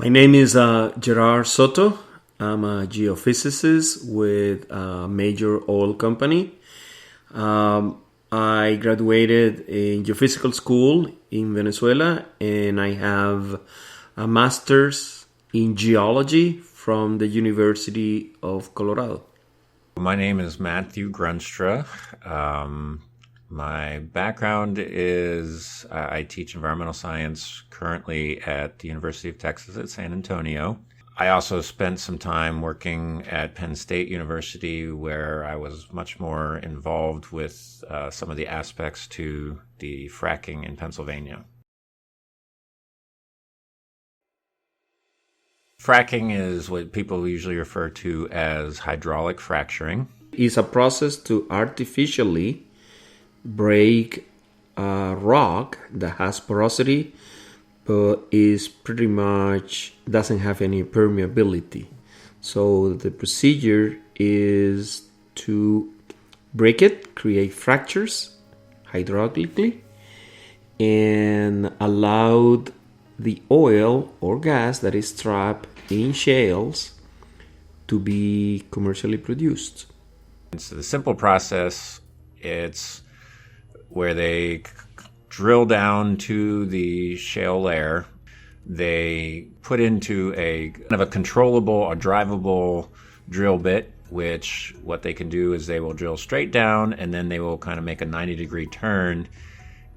My name is Gerard Soto. I'm a geophysicist with a major oil company. I graduated in geophysical school in Venezuela, and I have a master's in geology from the University of Colorado. My name is Matthew Grunstra. My background is I teach environmental science currently at the University of Texas at San Antonio. I also spent some time working at Penn State University, where I was much more involved with some of the aspects to the fracking in Pennsylvania. Fracking is what people usually refer to as hydraulic fracturing. It's a process to artificially break a rock that has porosity but is pretty much doesn't have any permeability. So the procedure is to break it, create fractures hydraulically, and allow the oil or gas that is trapped in shales to be commercially produced. So the simple process, it's where they drill down to the shale layer. They put into a kind of a controllable, a drivable drill bit, which what they can do is they will drill straight down, and then they will kind of make a 90-degree turn,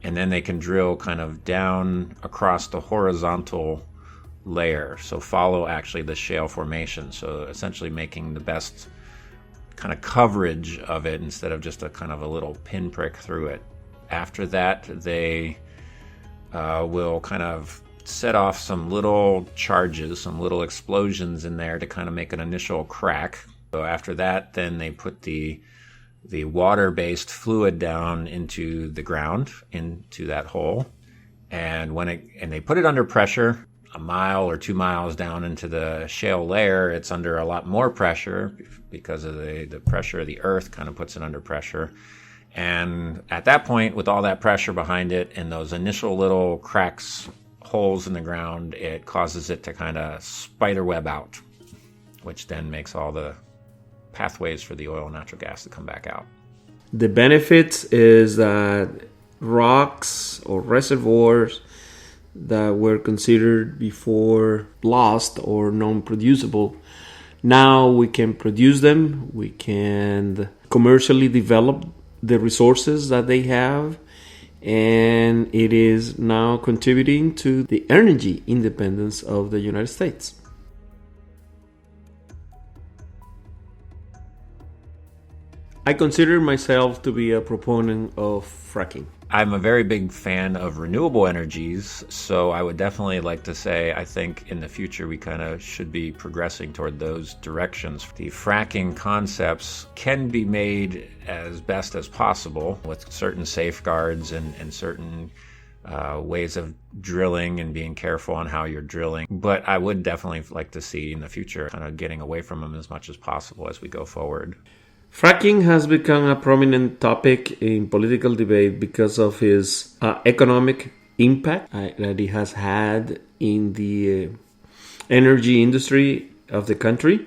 and then they can drill kind of down across the horizontal layer. So follow actually the shale formation. So essentially making the best kind of coverage of it instead of just a kind of a little pinprick through it. After that, they will kind of set off some little charges, some little explosions in there to kind of make an initial crack. So after that, then they put the water-based fluid down into the ground, into that hole. And they put it under pressure, a mile or 2 miles down into the shale layer. It's under a lot more pressure because of the pressure of the earth kind of puts it under pressure. And at that point, with all that pressure behind it and those initial little cracks, holes in the ground, it causes it to kind of spider web out, which then makes all the pathways for the oil and natural gas to come back out. The benefits is that rocks or reservoirs that were considered before lost or non-producible, now we can produce them. We can commercially develop the resources that they have, and it is now contributing to the energy independence of the United States. I consider myself to be a proponent of fracking. I'm a very big fan of renewable energies, so I would definitely like to say I think in the future we kind of should be progressing toward those directions. The fracking concepts can be made as best as possible with certain safeguards and certain ways of drilling and being careful on how you're drilling. But I would definitely like to see in the future kind of getting away from them as much as possible as we go forward. Fracking has become a prominent topic in political debate because of its economic impact that it has had in the energy industry of the country.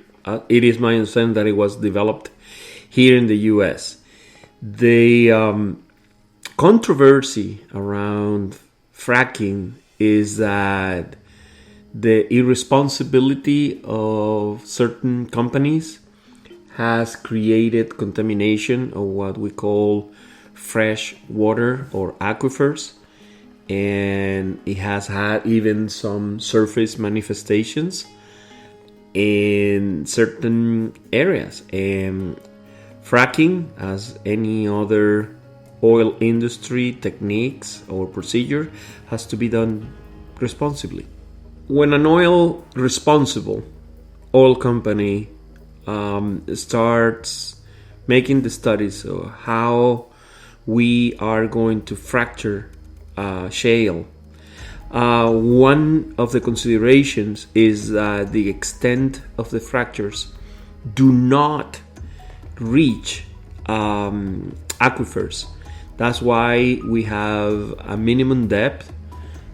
It is my understanding that it was developed here in the U.S. The controversy around fracking is that the irresponsibility of certain companies has created contamination of what we call fresh water or aquifers, and it has had even some surface manifestations in certain areas. And fracking, as any other oil industry techniques or procedure, has to be done responsibly. When an responsible oil company starts making the studies of how we are going to fracture shale, one of the considerations is that the extent of the fractures do not reach aquifers. That's why we have a minimum depth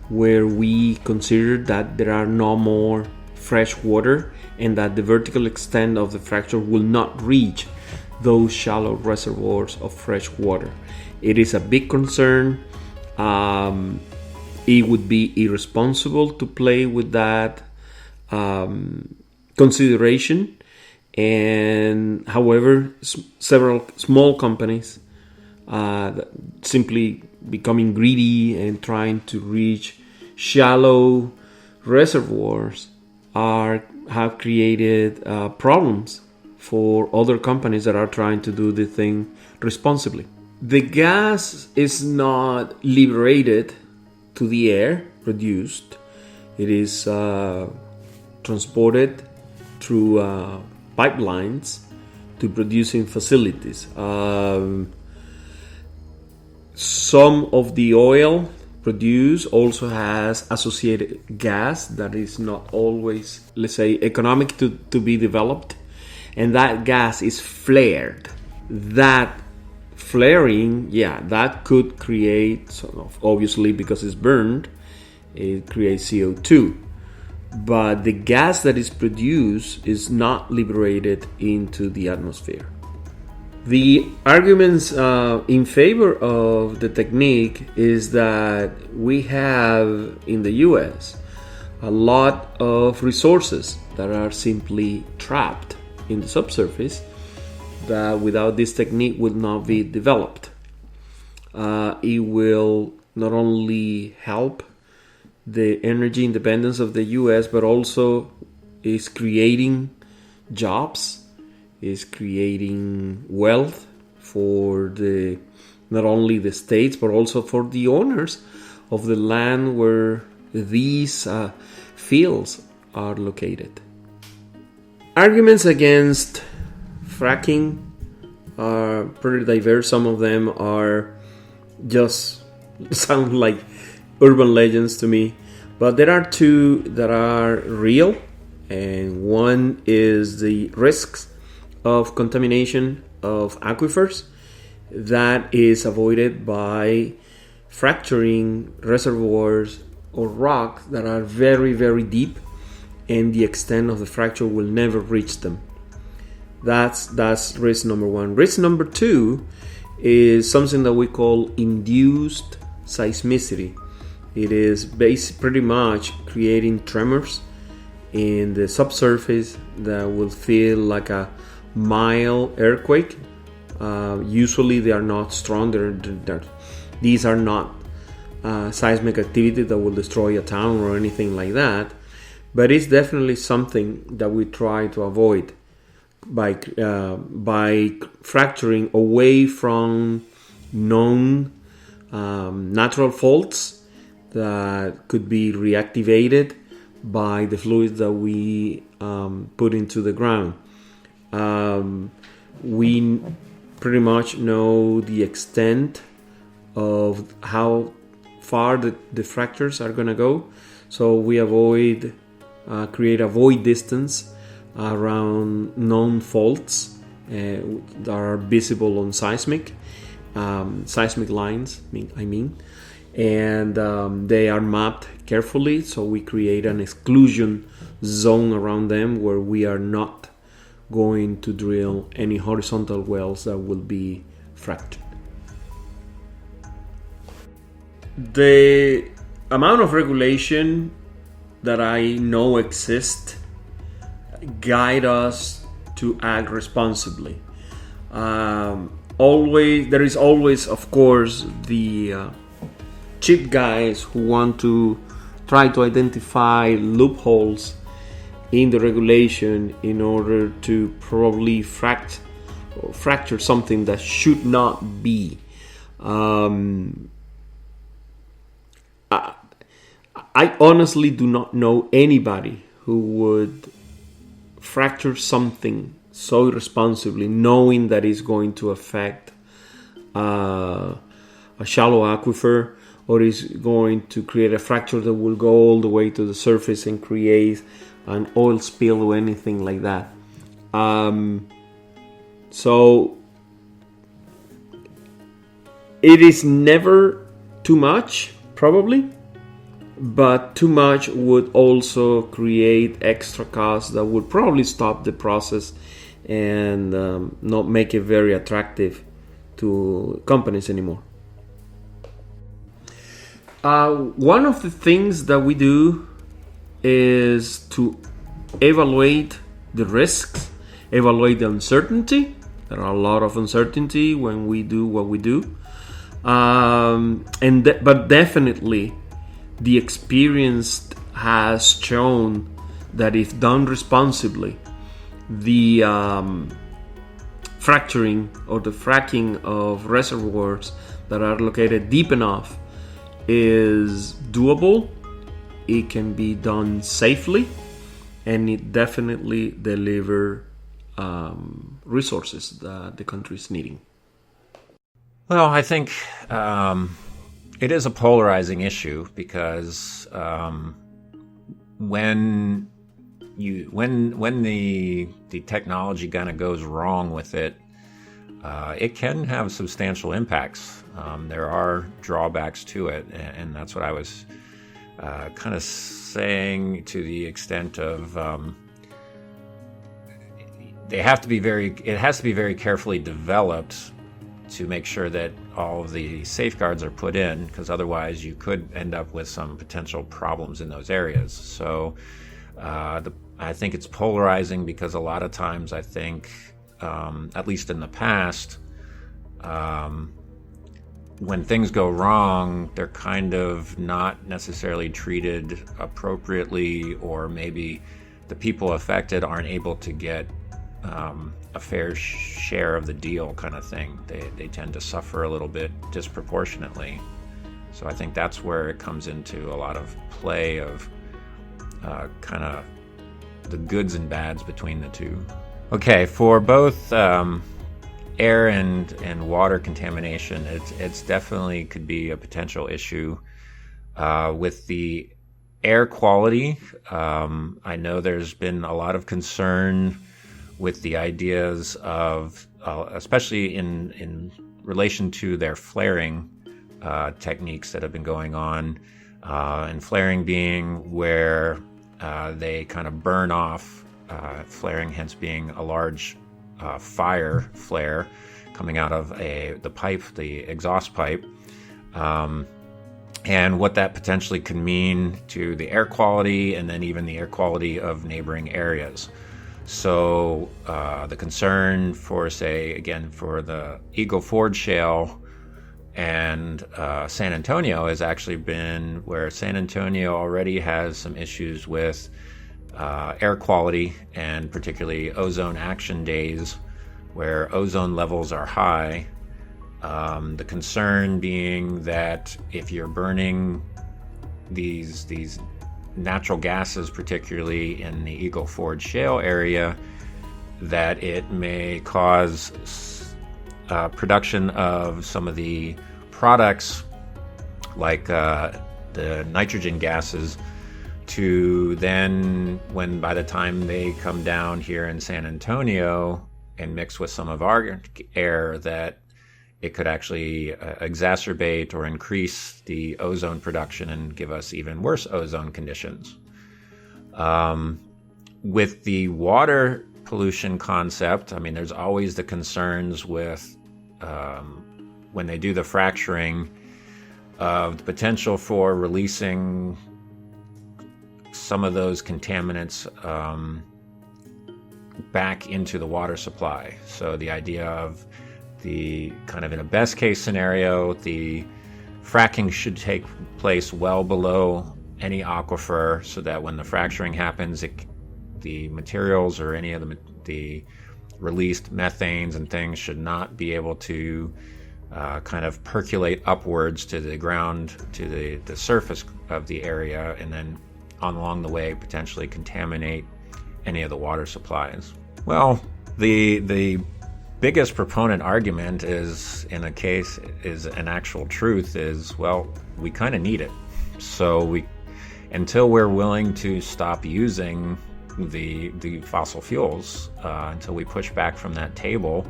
where we consider that there are no more fresh water and that the vertical extent of the fracture will not reach those shallow reservoirs of fresh water. It is a big concern. It would be irresponsible to play with that consideration. And however, several small companies simply becoming greedy and trying to reach shallow reservoirs have created problems for other companies that are trying to do the thing responsibly. The gas is not liberated to the air produced. It is transported through pipelines to producing facilities. Some of the oil produced also has associated gas that is not always, let's say, economic to be developed, and that gas is flared. That flaring, that could create, obviously because it's burned, it creates CO2. But the gas that is produced is not liberated into the atmosphere. The arguments in favor of the technique is that we have in the US a lot of resources that are simply trapped in the subsurface that without this technique would not be developed. It will not only help the energy independence of the US, but also is creating jobs, is creating wealth for not only the states, but also for the owners of the land where these fields are located. Arguments against fracking are pretty diverse. Some of them are just sound like urban legends to me, but there are two that are real, and one is the risks of contamination of aquifers that is avoided by fracturing reservoirs or rock that are very, very deep, and the extent of the fracture will never reach them. That's risk number one. Risk number two is something that we call induced seismicity. It is pretty much creating tremors in the subsurface that will feel like a mild earthquake. Usually they are not strong. These are not seismic activity that will destroy a town or anything like that. But it's definitely something that we try to avoid by fracturing away from known natural faults that could be reactivated by the fluids that we put into the ground. We pretty much know the extent of how far the fractures are going to go, so we create a void distance around known faults that are visible on seismic lines. And they are mapped carefully, so we create an exclusion zone around them where we are not going to drill any horizontal wells that will be fractured. The amount of regulation that I know exists guide us to act responsibly. There is always, of course, the cheap guys who want to try to identify loopholes in the regulation in order to probably fracture something that should not be. I honestly do not know anybody who would fracture something so irresponsibly, knowing that it's going to affect a shallow aquifer, or is going to create a fracture that will go all the way to the surface and create an oil spill or anything like that. So it is never too much, probably, but too much would also create extra costs that would probably stop the process and not make it very attractive to companies anymore. One of the things that we do is to evaluate the risks, evaluate the uncertainty. There are a lot of uncertainty when we do what we do, but definitely the experience has shown that if done responsibly, the fracturing or the fracking of reservoirs that are located deep enough is doable. It can be done safely, and it definitely deliver resources that the country is needing. Well, I think it is a polarizing issue because when the technology kind of goes wrong with it, it can have substantial impacts. There are drawbacks to it, and that's what I was kind of saying, to the extent of it has to be very carefully developed to make sure that all of the safeguards are put in, because otherwise you could end up with some potential problems in those areas. So I think it's polarizing because a lot of times I think, at least in the past, when things go wrong, they're kind of not necessarily treated appropriately, or maybe the people affected aren't able to get a fair share of the deal, kind of thing. They tend to suffer a little bit disproportionately. So I think that's where it comes into a lot of play of kind of the goods and bads between the two. Okay, for both air and water contamination, it's definitely could be a potential issue. With the air quality, I know there's been a lot of concern with the ideas of, especially in relation to their flaring techniques that have been going on, and flaring being where they kind of burn off, flaring hence being a large fire flare coming out of the pipe, the exhaust pipe, and what that potentially can mean to the air quality, and then even the air quality of neighboring areas. So the concern for, say, again, for the Eagle Ford Shale and San Antonio has actually been where San Antonio already has some issues with air quality, and particularly ozone action days where ozone levels are high. The concern being that if you're burning these natural gases, particularly in the Eagle Ford Shale area, that it may cause production of some of the products like the nitrogen gases to then, when by the time they come down here in San Antonio and mix with some of our air, that it could actually exacerbate or increase the ozone production and give us even worse ozone conditions. With the water pollution concept, I mean, there's always the concerns with when they do the fracturing of the potential for releasing some of those contaminants back into the water supply. So the idea of the kind of, in a best case scenario, the fracking should take place well below any aquifer, so that when the fracturing happens, the materials or any of the released methanes and things should not be able to kind of percolate upwards to the ground, to the surface of the area, and then along the way potentially contaminate any of the water supplies. Well, the biggest proponent argument is, in a case, is an actual truth, is, well, we kind of need it. So until we're willing to stop using the fossil fuels, until we push back from that table,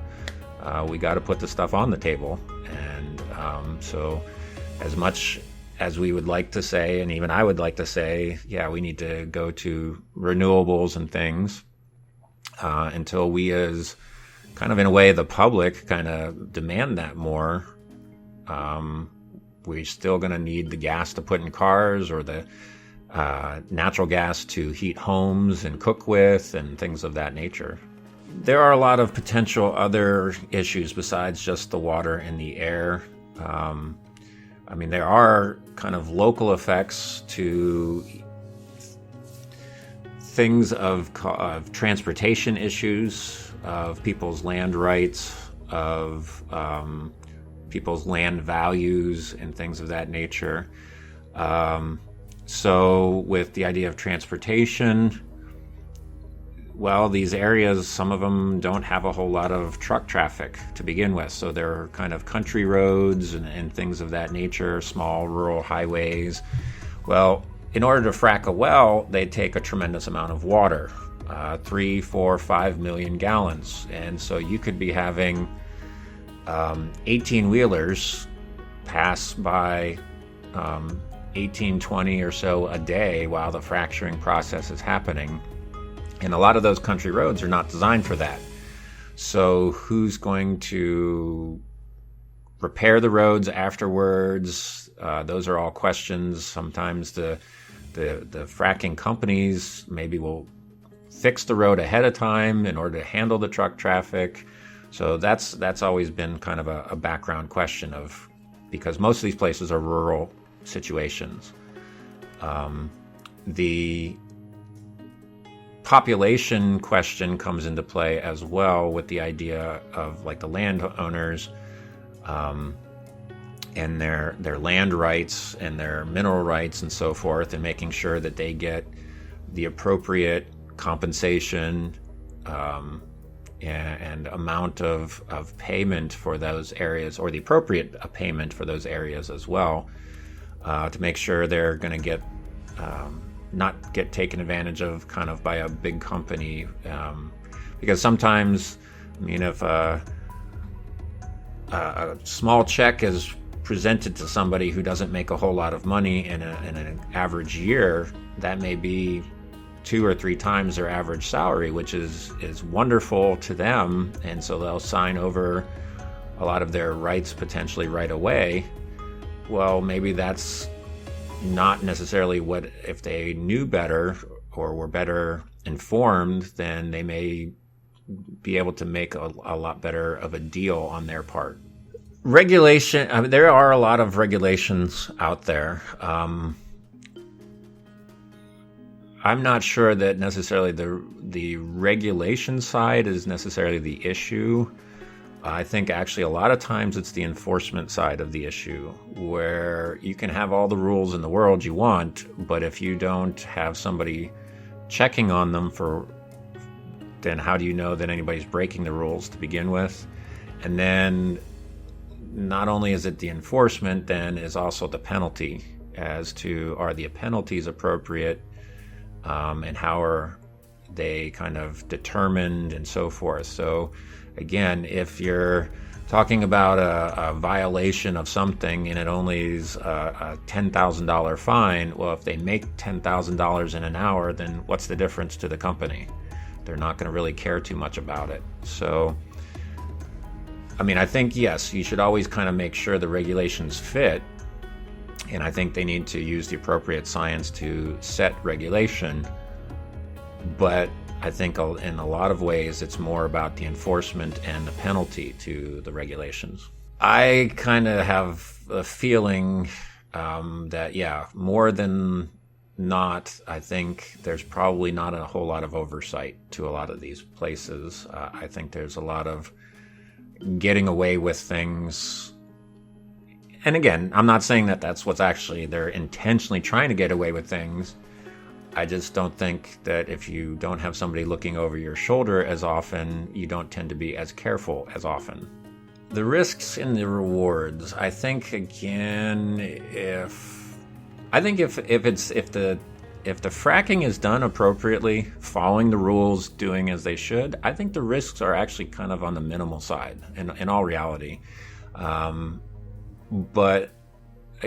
we got to put the stuff on the table. And so as much as we would like to say, and even I would like to say, yeah, we need to go to renewables and things until we, as kind of in a way, the public kind of demand that more. We're still going to need the gas to put in cars, or the natural gas to heat homes and cook with, and things of that nature. There are a lot of potential other issues besides just the water and the air. There are kind of local effects to things of transportation issues, of people's land rights, of people's land values, and things of that nature. So with the idea of transportation, well, these areas, some of them don't have a whole lot of truck traffic to begin with. So they're kind of country roads and things of that nature, small rural highways. Well, in order to frack a well, they take a tremendous amount of water, 3, 4, 5 million gallons. And so you could be having 18-wheelers pass by 18, 20 or so a day while the fracturing process is happening. And a lot of those country roads are not designed for that. So who's going to repair the roads afterwards? Those are all questions. Sometimes the fracking companies maybe will fix the road ahead of time in order to handle the truck traffic. So that's always been kind of a background question, because most of these places are rural situations. The population question comes into play as well, with the idea of like the landowners and their land rights and their mineral rights and so forth, and making sure that they get the appropriate compensation and amount of payment for those areas, or the appropriate payment for those areas as well, to make sure they're going to get not get taken advantage of kind of by a big company, because sometimes, if a small check is presented to somebody who doesn't make a whole lot of money in an average year, that may be 2 or 3 times their average salary, which is wonderful to them, and so they'll sign over a lot of their rights potentially right away. Well, maybe that's not necessarily what, if they knew better or were better informed, then they may be able to make a lot better of a deal on their part. Regulation, there are a lot of regulations out there. I'm not sure that necessarily the regulation side is necessarily the issue. I think actually a lot of times it's the enforcement side of the issue, where you can have all the rules in the world you want, but if you don't have somebody checking on them, then how do you know that anybody's breaking the rules to begin with? And then not only is it the enforcement, then is also the penalty, as to, are the penalties appropriate, and how are they kind of determined, and so forth. So again, if you're talking about a violation of something and it only is a $10,000 fine, well, if they make $10,000 in an hour, then what's the difference to the company? They're not going to really care too much about it. So, I think, yes, you should always kind of make sure the regulations fit, and I think they need to use the appropriate science to set regulation, but I think in a lot of ways it's more about the enforcement and the penalty to the regulations. I kind of have a feeling that, yeah, more than not, I think there's probably not a whole lot of oversight to a lot of these places. I think there's a lot of getting away with things. And again, I'm not saying that that's what's actually, they're intentionally trying to get away with things. I just don't think that if you don't have somebody looking over your shoulder as often, you don't tend to be as careful as often. The risks and the rewards, I think, again, if the fracking is done appropriately, following the rules, doing as they should, I think the risks are actually kind of on the minimal side in all reality. But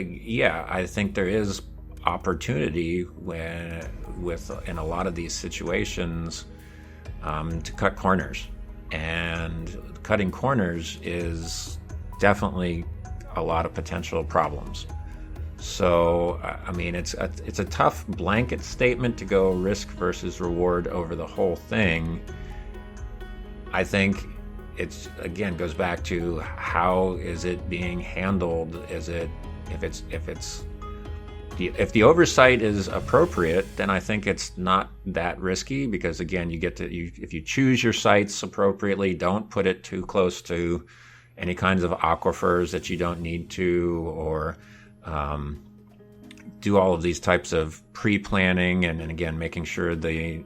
yeah, I think there is opportunity in a lot of these situations to cut corners, and cutting corners is definitely a lot of potential problems. So, I mean, it's a tough blanket statement to go risk versus reward over the whole thing. I think it's, again, goes back to how is it being handled? If the oversight is appropriate, then I think it's not that risky, because again, if you choose your sites appropriately, don't put it too close to any kinds of aquifers that you don't need to, or do all of these types of pre-planning, and again, making sure the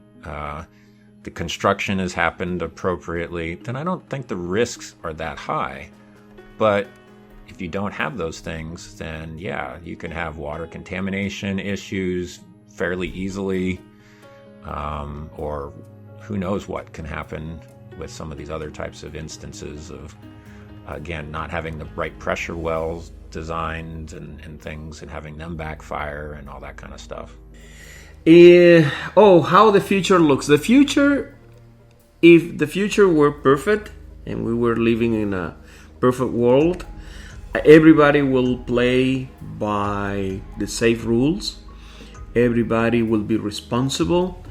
construction has happened appropriately, then I don't think the risks are that high. But if you don't have those things, then yeah, you can have water contamination issues fairly easily, or who knows what can happen with some of these other types of instances of, again, not having the right pressure wells designed and things, and having them backfire and all that kind of stuff. How the future looks. The future, if the future were perfect and we were living in a perfect world, everybody will play by the safe rules. Everybody will be responsible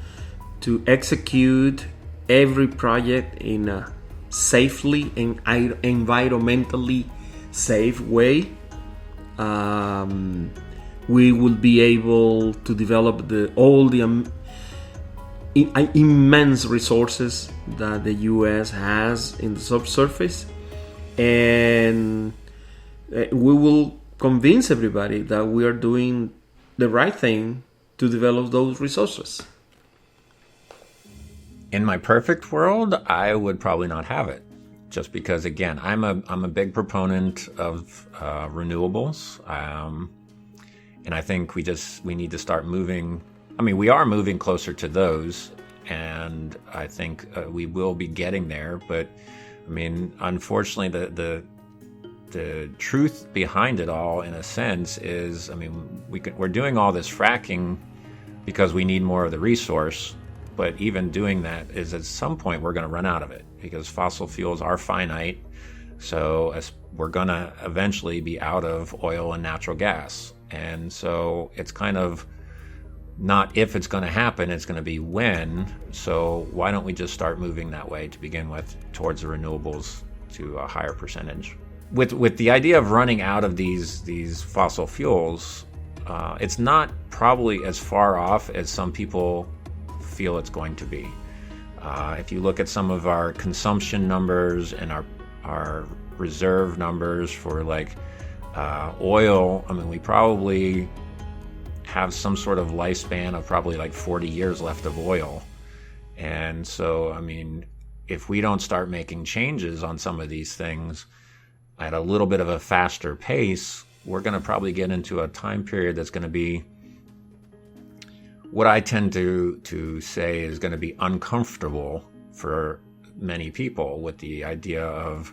to execute every project in a safely and environmentally safe way. We will be able to develop all the immense resources that the U.S. has in the subsurface, and we will convince everybody that we are doing the right thing to develop those resources. In my perfect world, I would probably not have it, just because, again, I'm a big proponent of renewables, and I think we need to start moving. I mean, we are moving closer to those, and I think we will be getting there. But I mean, unfortunately, the truth behind it all, in a sense, is, I mean, we're doing all this fracking because we need more of the resource. But even doing that is, at some point, we're going to run out of it, because fossil fuels are finite. So we're going to eventually be out of oil and natural gas. And so it's kind of not if it's going to happen, it's going to be when. So why don't we just start moving that way to begin with, towards the renewables to a higher percentage? With the idea of running out of these fossil fuels, it's not probably as far off as some people feel it's going to be. If you look at some of our consumption numbers and our reserve numbers for oil, I mean, we probably have some sort of lifespan of probably 40 years left of oil. And so, I mean, if we don't start making changes on some of these things at a little bit of a faster pace, we're going to probably get into a time period that's going to be what I tend to say is going to be uncomfortable for many people, with the idea of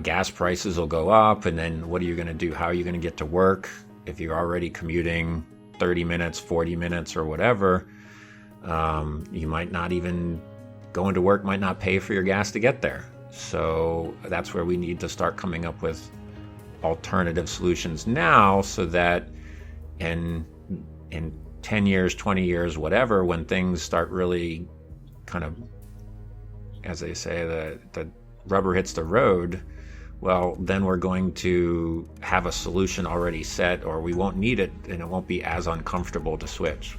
gas prices will go up, and then what are you going to do? How are you going to get to work if you're already commuting 30 minutes, 40 minutes, or whatever? You might not even go into work, might not pay for your gas to get there. So that's where we need to start coming up with alternative solutions now, so that in 10 years, 20 years, whatever, when things start really kind of, as they say, the rubber hits the road, well, then we're going to have a solution already set, or we won't need it, and it won't be as uncomfortable to switch.